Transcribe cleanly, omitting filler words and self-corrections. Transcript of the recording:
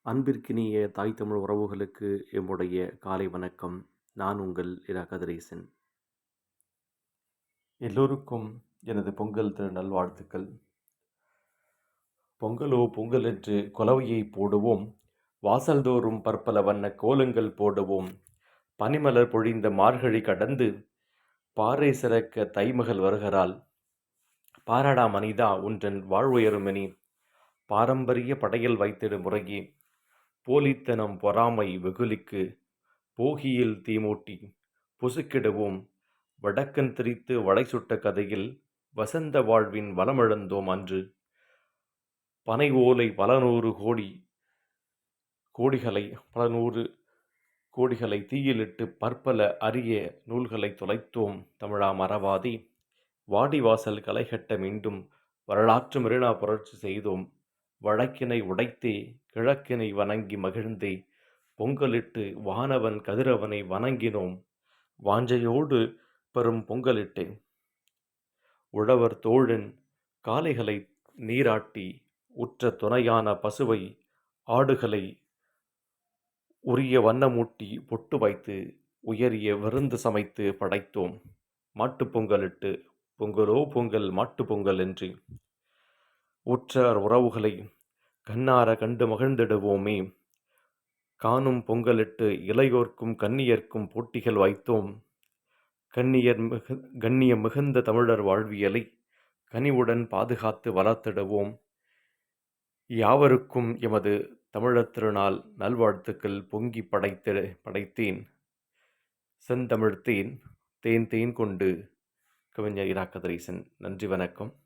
அன்பிற்கினிய தாய் தமிழ் உறவுகளுக்கு எம்முடைய காலை வணக்கம். நான் உங்கள் இரா கதிரேசன். எல்லோருக்கும் எனது பொங்கல் திரு நல்வாழ்த்துக்கள். பொங்கலோ பொங்கல் என்று கொலவையை போடுவோம், வாசல்தோறும் பற்பல வண்ண கோலங்கள் போடுவோம். பனிமலர் பொழிந்த மார்கழி கடந்து பாறை சிறக்க தைமகள் வருகிறாள். பாரடா மனிதா உன்றன் வாழ்வுயருமெனி, பாரம்பரிய படையல் வைத்திடு முறையே. போலித்தனம் பொறாமை வெகுளிக்கு போகியில் தீமூட்டி பொசுக்கிடுவோம். வடக்கன் திரித்து வடை சுட்ட கதையில் வசந்த வாழ்வின் வளமிழந்தோம் அன்று. பனை ஓலை பல நூறு கோடிகளை தீயிலிட்டு பற்பல அரிய நூல்களை தொலைத்தோம் தமிழா மறவாதே. வாடிவாசல் களைகட்ட மீண்டும் வரலாற்று மெரினா புரட்சி செய்தோம். வழக்கினை உடைத்தே கிழக்கினை வணங்கி மகிழ்ந்தே பொங்கலிட்டு வானவன் கதிரவனை வணங்கினோம். வாஞ்சையோடு பெரும் பொங்கலிட்டே உழவர் தோழன் காளைகளை நீராட்டி உற்ற துணையான பசுவை ஆடுகளை உரிய வண்ணமூட்டி பொட்டு வைத்து உயரிய விருந்து சமைத்து படைத்தோம். மாட்டுப் பொங்கலிட்டு பொங்கலோ பொங்கல் மாட்டு பொங்கல் என்று உற்றார் உறவுகளை கண்ணார கண்டு மகிழ்ந்திடுவோமே. காணும் பொங்கலிட்டு இளையோர்க்கும் கன்னியர்க்கும் போட்டிகள் வைத்தோம். கண்ணியம் மிகுந்த தமிழர் வாழ்வியலை கனிவுடன் பாதுகாத்து வளர்த்திடுவோம். யாவருக்கும் எமது தமிழர் திருநாள் நல்வாழ்த்துக்கள் பொங்கி படைத்தேன். செந்தமிழ்த்தேன் தேன் தேன் கொண்டு. கவிஞர் இரா கதிரேசன். நன்றி, வணக்கம்.